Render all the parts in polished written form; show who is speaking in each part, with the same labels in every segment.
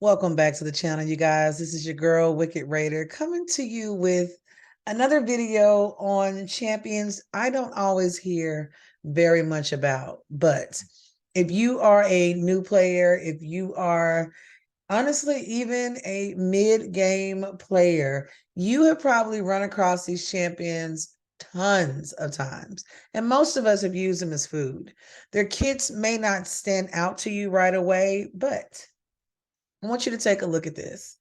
Speaker 1: Welcome back to the channel, you guys. This is your girl, Wicked Raider, coming to you with another video on champions I don't always hear very much about. But if you are a new player, if you are honestly even a mid-game player, you have probably run across these champions tons of times. And most of us have used them as food. Their kits may not stand out to you right away, but I want you to take a look at this.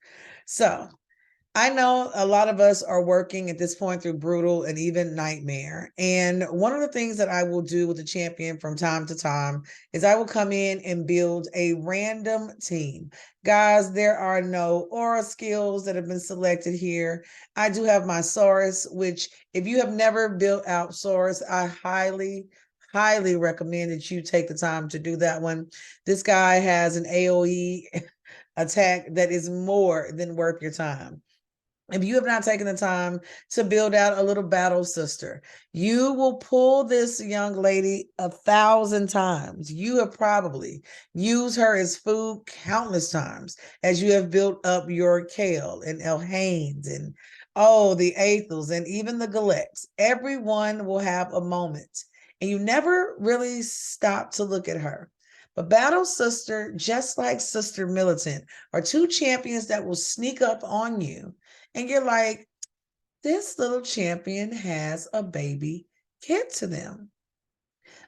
Speaker 1: So I know a lot of us are working at this point through Brutal and even Nightmare. And one of the things that I will do with the champion from time to time is I will come in and build a random team. Guys, there are no aura skills that have been selected here. I do have my Saurus, which if you have never built out Saurus, I highly recommend that you take the time to do that one. This guy has an AoE attack that is more than worth your time. If you have not taken the time to build out a little battle sister, you will pull this young lady 1,000 times. You have probably used her as food countless times as you have built up your Kale and Elhanes and the Aethels and even the Galex. Everyone will have a moment, and you never really stop to look at her. But Battle Sister, just like Sister Militant, are two champions that will sneak up on you. And you're like, this little champion has a baby kid to them.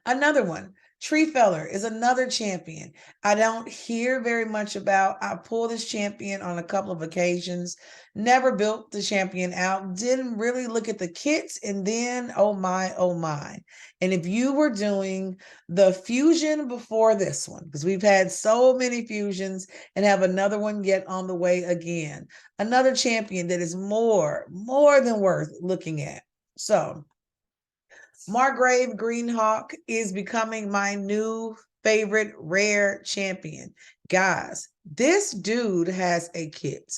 Speaker 1: Another one, Tree Feller is another champion I don't hear very much about. I pulled this champion on a couple of occasions, never built the champion out, didn't really look at the kits, and then oh my, oh my. And if you were doing the fusion before this one, because we've had so many fusions and have another one yet on the way again, another champion that is more than worth looking at. So Margrave Greenhawk is becoming my new favorite rare champion. Guys, this dude has a kit.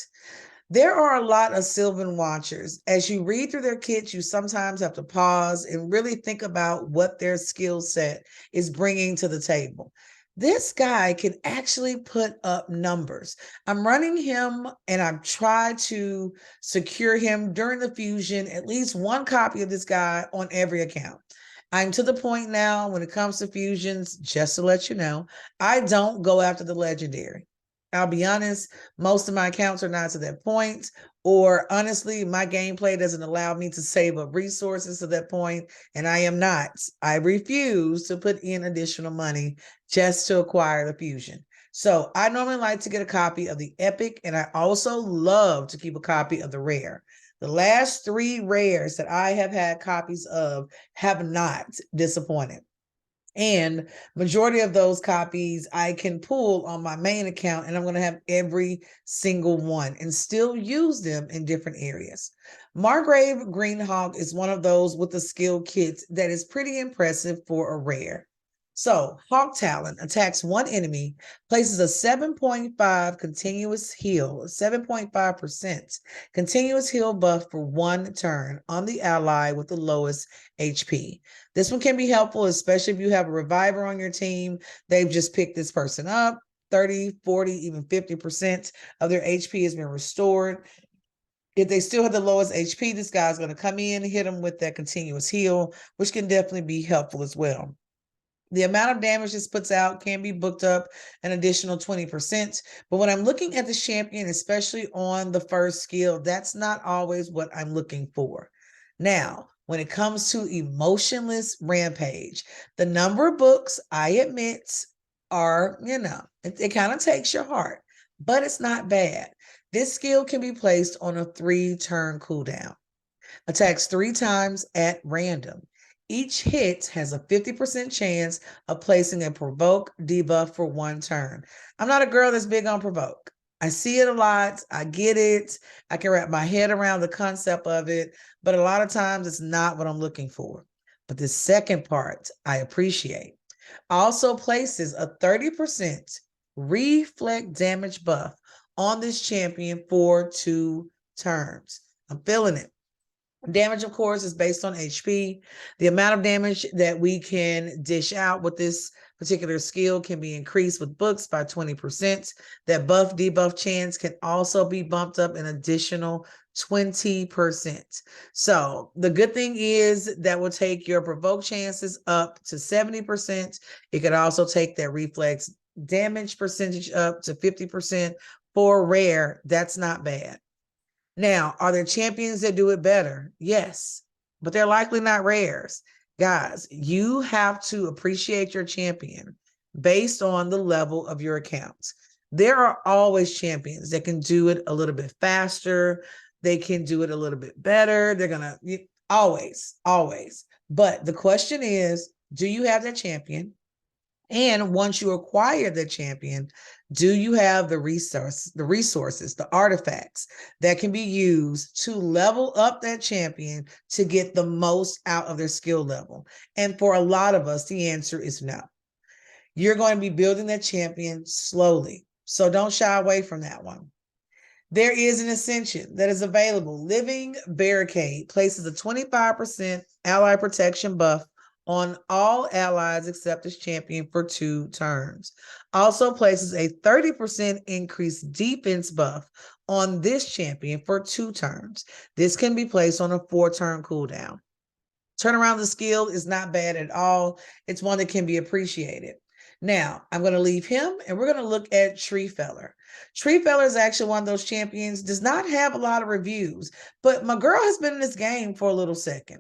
Speaker 1: There are a lot of Sylvan Watchers. As you read through their kits, you sometimes have to pause and really think about what their skill set is bringing to the table. This guy can actually put up numbers. I'm running him and I've tried to secure him during the fusion, at least one copy of this guy on every account. I'm to the point now when it comes to fusions, just to let you know, I don't go after the legendary. I'll be honest, most of my accounts are not to that point, or honestly, my gameplay doesn't allow me to save up resources to that point, and I am not. I refuse to put in additional money just to acquire the fusion. So I normally like to get a copy of the epic, and I also love to keep a copy of the rare. The last three rares that I have had copies of have not disappointed. And majority of those copies I can pull on my main account, and I'm going to have every single one and still use them in different areas. Margrave Greenhawk is one of those with the skill kits that is pretty impressive for a rare. So Hawk Talon attacks one enemy, places a 7.5 continuous heal, 7.5% continuous heal buff for one turn on the ally with the lowest HP. This one can be helpful, especially if you have a reviver on your team. They've just picked this person up. 30, 40, even 50% of their HP has been restored. If they still have the lowest HP, this guy's going to come in and hit them with that continuous heal, which can definitely be helpful as well. The amount of damage this puts out can be booked up an additional 20%. But when I'm looking at the champion, especially on the first skill, that's not always what I'm looking for. Now, when it comes to Emotionless Rampage, the number of books, I admit, are, it kind of takes your heart, but it's not bad. This skill can be placed on a 3-turn cooldown. Attacks 3 times at random. Each hit has a 50% chance of placing a provoke debuff for one turn. I'm not a girl that's big on provoke. I see it a lot. I get it. I can wrap my head around the concept of it, but a lot of times it's not what I'm looking for. But the second part, I appreciate. Also places a 30% reflect damage buff on this champion for 2 turns. I'm feeling it. Damage, of course, is based on HP. The amount of damage that we can dish out with this particular skill can be increased with books by 20%. That buff debuff chance can also be bumped up an additional 20%. So the good thing is that will take your provoke chances up to 70%. It could also take that reflex damage percentage up to 50%. For rare, that's not bad. Now, are there champions that do it better? Yes, but they're likely not rares. Guys, you have to appreciate your champion based on the level of your accounts. There are always champions that can do it a little bit faster. They can do it a little bit better. They're going to always. But the question is, do you have that champion? And once you acquire the champion, do you have the resources, the artifacts that can be used to level up that champion to get the most out of their skill level? And for a lot of us, the answer is no. You're going to be building that champion slowly. So don't shy away from that one. There is an ascension that is available. Living Barricade places a 25% ally protection buff on all allies except this champion for 2 turns. Also places a 30% increased defense buff on this champion for 2 turns. This can be placed on a 4-turn cooldown. Turnaround the skill is not bad at all. It's one that can be appreciated. Now, I'm going to leave him and we're going to look at Treefeller. Treefeller is actually one of those champions, does not have a lot of reviews, but my girl has been in this game for a little second.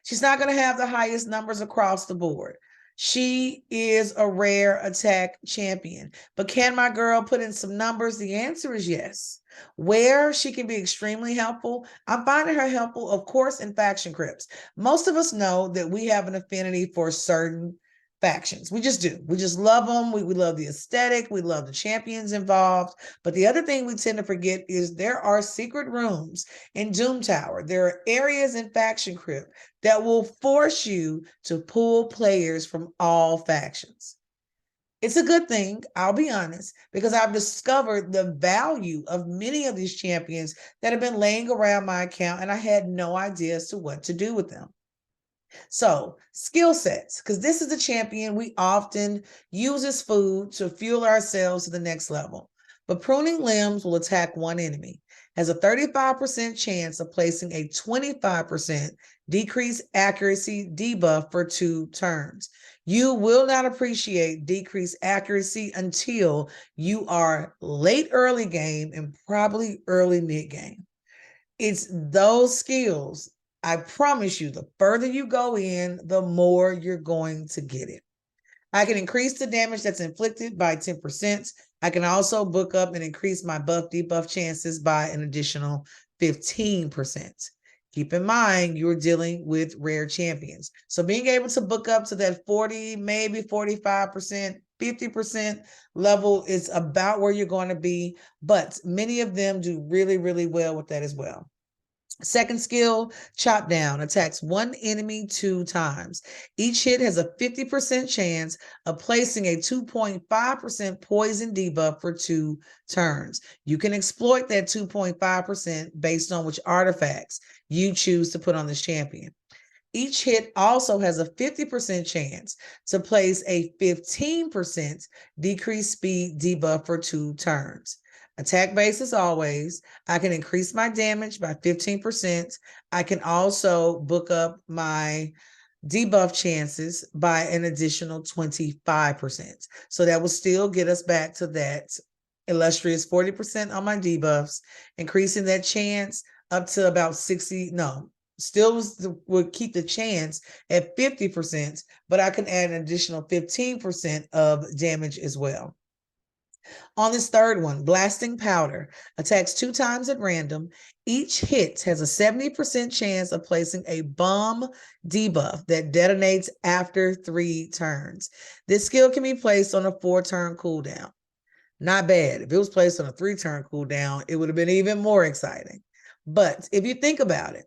Speaker 1: She's not going to have the highest numbers across the board. She is a rare attack champion. But can my girl put in some numbers? The answer is yes. Where she can be extremely helpful, I'm finding her helpful, of course, in faction crypts. Most of us know that we have an affinity for certain factions. We just do. We just love them. We love the aesthetic. We love the champions involved. But the other thing we tend to forget is there are secret rooms in Doom Tower. There are areas in Faction Crypt that will force you to pull players from all factions. It's a good thing, I'll be honest, because I've discovered the value of many of these champions that have been laying around my account and I had no idea as to what to do with them. So skill sets, because this is the champion we often use as food to fuel ourselves to the next level. But pruning limbs will attack one enemy, has a 35% chance of placing a 25% decreased accuracy debuff for 2 turns. You will not appreciate decreased accuracy until you are late early game and probably early mid game. It's those skills. I promise you, the further you go in, the more you're going to get it. I can increase the damage that's inflicted by 10%. I can also book up and increase my buff debuff chances by an additional 15%. Keep in mind, you're dealing with rare champions. So being able to book up to that 40, maybe 45%, 50% level is about where you're going to be, but many of them do really, really well with that as well. Second skill, Chop Down, attacks one enemy 2 times. Each hit has a 50% chance of placing a 2.5% poison debuff for 2 turns. You can exploit that 2.5% based on which artifacts you choose to put on this champion. Each hit also has a 50% chance to place a 15% decreased speed debuff for 2 turns. Attack base as always. I can increase my damage by 15%. I can also book up my debuff chances by an additional 25%. So that will still get us back to that illustrious 40% on my debuffs, increasing that chance up to about 60, no, still would keep the chance at 50%, but I can add an additional 15% of damage as well. On this third one, Blasting Powder attacks 2 times at random. Each hit has a 70% chance of placing a bomb debuff that detonates after 3 turns. This skill can be placed on a 4-turn cooldown. Not bad. If it was placed on a 3-turn cooldown, it would have been even more exciting. But if you think about it,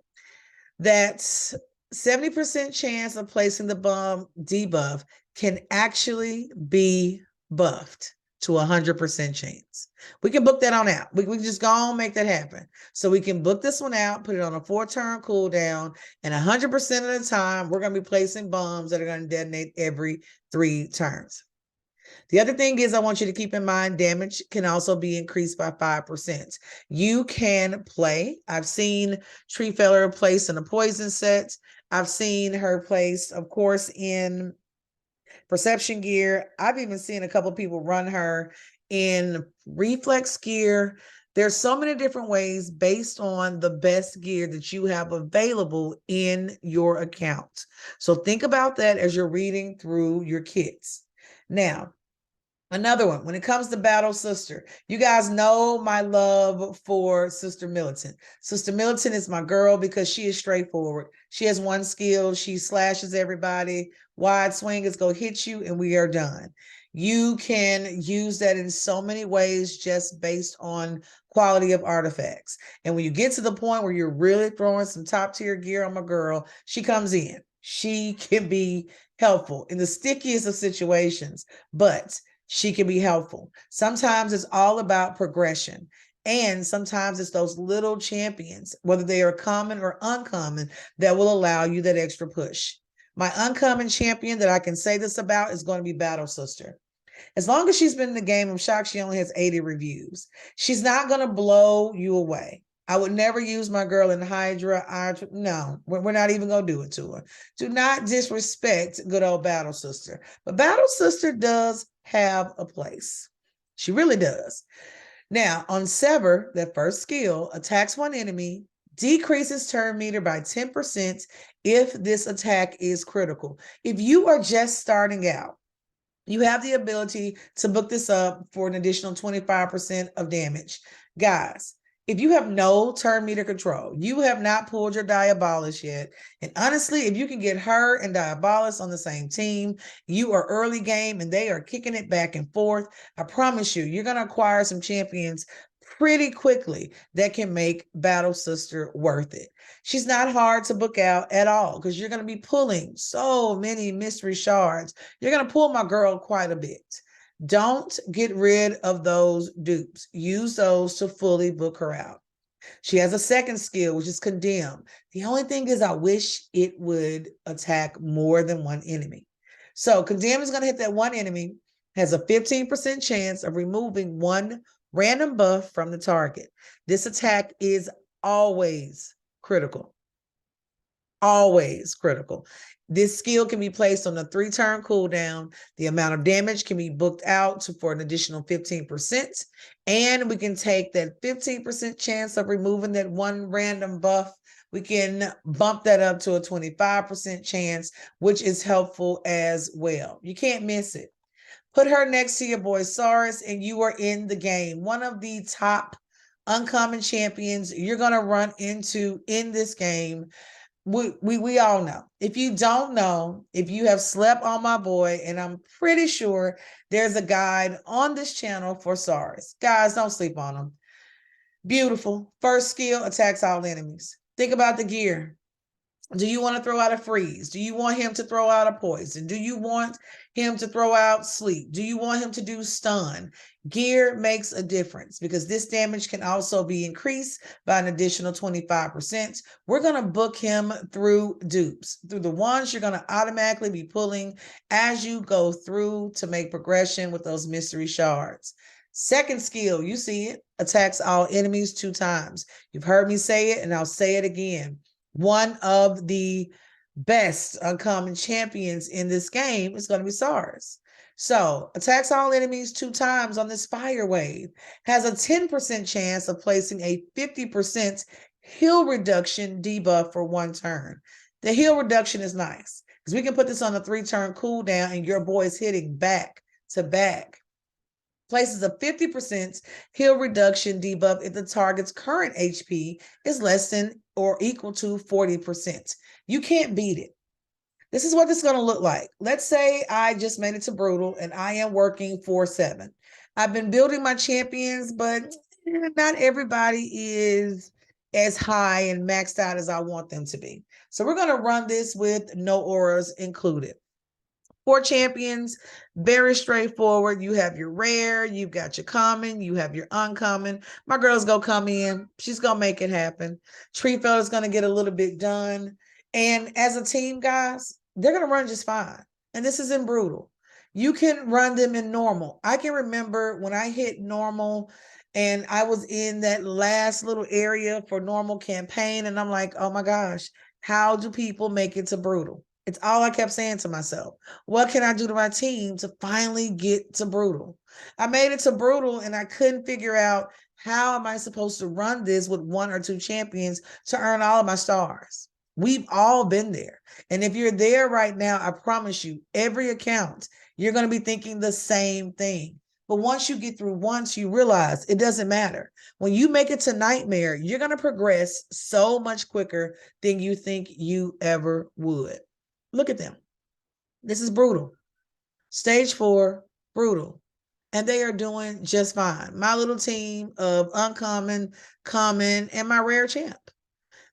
Speaker 1: that's 70% chance of placing the bomb debuff can actually be buffed to 100% chance. We can book that on out. We can just go on and make that happen. So we can book this one out, put it on a 4-turn cooldown, and 100% of the time, we're going to be placing bombs that are going to detonate every 3 turns. The other thing is I want you to keep in mind damage can also be increased by 5%. You can play. I've seen Tree Feller place in a poison set. I've seen her place, of course, in perception gear. I've even seen a couple people run her in reflex gear. There's so many different ways based on the best gear that you have available in your account. So think about that as you're reading through your kits. Now, another one, when it comes to Battle Sister, you guys know my love for Sister Militant. Sister Militant is my girl because she is straightforward. She has one skill. She slashes everybody. Wide swing is going to hit you and we are done. You can use that in so many ways just based on quality of artifacts. And when you get to the point where you're really throwing some top tier gear on my girl, she comes in. She can be helpful in the stickiest of situations, but she can be helpful. Sometimes it's all about progression. And sometimes it's those little champions, whether they are common or uncommon, that will allow you that extra push. My uncommon champion that I can say this about is going to be Battle Sister. As long as she's been in the game, I'm shocked she only has 80 reviews. She's not going to blow you away. I would never use my girl in Hydra. No, we're not even going to do it to her. Do not disrespect good old Battle Sister. But Battle Sister does have a place. She really does. Now, on Sever, that first skill, attacks one enemy, decreases turn meter by 10% if this attack is critical. If you are just starting out, you have the ability to book this up for an additional 25% of damage. Guys, if you have no turn meter control, you have not pulled your Diabolus yet. And honestly, if you can get her and Diabolus on the same team, you are early game and they are kicking it back and forth. I promise you, you're going to acquire some champions pretty quickly that can make Battle Sister worth it. She's not hard to book out at all because you're going to be pulling so many mystery shards. You're going to pull my girl quite a bit. Don't get rid of those dupes. Use those to fully book her out. She has a second skill, which is Condemn. The only thing is I wish it would attack more than one enemy. So Condemn is going to hit that one enemy, has a 15% chance of removing one random buff from the target. This attack is always critical. Always critical. This skill can be placed on a 3-turn cooldown. The amount of damage can be booked out for an additional 15%. And we can take that 15% chance of removing that one random buff. We can bump that up to a 25% chance, which is helpful as well. You can't miss it. Put her next to your boy Saurus, and you are in the game. One of the top uncommon champions you're going to run into in this game. We all know. If you don't know, if you have slept on my boy, and I'm pretty sure there's a guide on this channel for Saurus. Guys, don't sleep on him. Beautiful. First skill, attacks all enemies. Think about the gear. Do you want to throw out a freeze? Do you want him to throw out a poison? Do you want him to throw out sleep? Do you want him to do stun? Gear makes a difference because this damage can also be increased by an additional 25%. We're going to book him through dupes, through the ones you're going to automatically be pulling as you go through to make progression with those mystery shards. Second skill, you see it, attacks all enemies 2 times. You've heard me say it, and I'll say it again. One of the best uncommon champions in this game is going to be Saurus. So attacks all enemies 2 times on this fire wave, has a 10% chance of placing a 50% heal reduction debuff for 1 turn. The heal reduction is nice because we can put this on a 3-turn cooldown and your boy is hitting back to back. Places a 50% heal reduction debuff if the target's current HP is less than or equal to 40%. You can't beat it. This is what this is going to look like. Let's say I just made it to Brutal and I am working 4-7. I've been building my champions, but not everybody is as high and maxed out as I want them to be. So we're going to run this with no auras included. 4 champions, very straightforward. You have your rare, you've got your common, you have your uncommon. My girl's gonna come in, she's gonna make it happen. Tree Feller's gonna get a little bit done. And as a team, guys, they're gonna run just fine. And this is in Brutal. You can run them in normal. I can remember when I hit normal and I was in that last little area for normal campaign, and I'm like, oh my gosh, how do people make it to brutal? It's all I kept saying to myself. What can I do to my team to finally get to brutal? I made it to brutal and I couldn't figure out how am I supposed to run this with one or two champions to earn all of my stars. We've all been there. And if you're there right now, I promise you, every account, you're going to be thinking the same thing. But once you get through once, you realize it doesn't matter. When you make it to Nightmare, you're going to progress so much quicker than you think you ever would. Look at them. This is brutal. Stage 4, brutal. And they are doing just fine. My little team of uncommon, common, and my rare champ.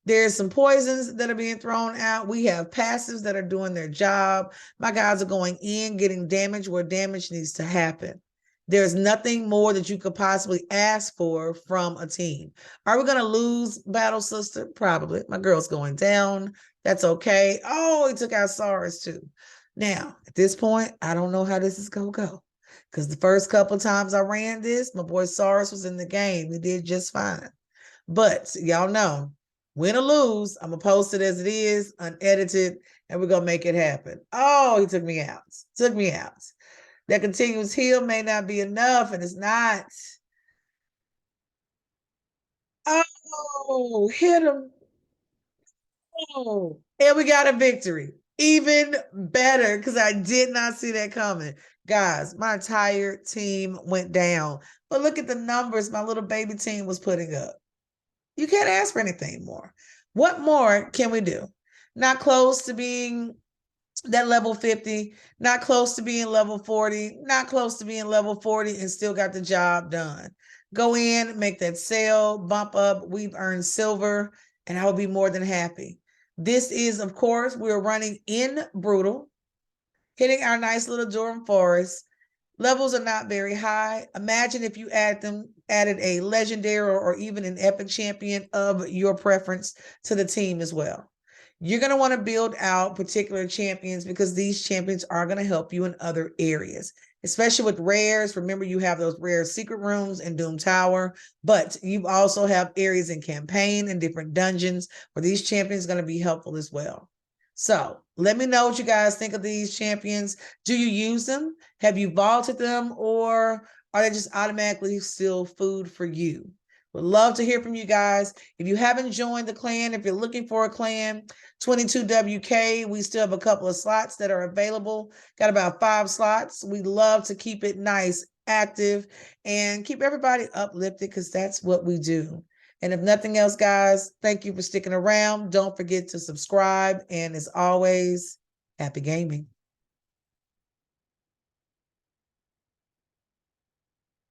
Speaker 1: There's some poisons that are being thrown out. We have passives that are doing their job. My guys are going in, getting damage where damage needs to happen. There's nothing more that you could possibly ask for from a team. Are we going to lose Battle Sister? Probably. My girl's going down. That's okay. Oh, he took out Saurus too. Now, at this point, I don't know how this is going to go. Because the first couple times I ran this, my boy Saurus was in the game. He did just fine. But y'all know, win or lose, I'm going to post it as it is, unedited, and we're going to make it happen. Oh, he took me out. Took me out. That continuous heal may not be enough, and it's not. Oh, hit him. Oh, and we got a victory. Even better, because I did not see that coming. Guys, my entire team went down. But look at the numbers my little baby team was putting up. You can't ask for anything more. What more can we do? Not close to being that level 50, not close to being level 40, not close to being level 40, and still got the job done. Go in, make that sale, bump up. We've earned silver, and I will be more than happy. This is, of course, we're running in brutal, hitting our nice little Durham Forest. Levels are not very high. Imagine if you added a legendary or even an epic champion of your preference to the team as well. You're going to want to build out particular champions because these champions are going to help you in other areas, especially with rares. Remember, you have those rare secret rooms in Doom Tower, but you also have areas in campaign and different dungeons where these champions are going to be helpful as well. So let me know what you guys think of these champions. Do you use them? Have you vaulted them, or are they just automatically still food for you? Would love to hear from you guys. If you haven't joined the clan, if you're looking for a clan, 22WK, we still have a couple of slots that are available. Got about 5 slots. We love to keep it nice, active, and keep everybody uplifted because that's what we do. And if nothing else, guys, thank you for sticking around. Don't forget to subscribe. And as always, happy gaming.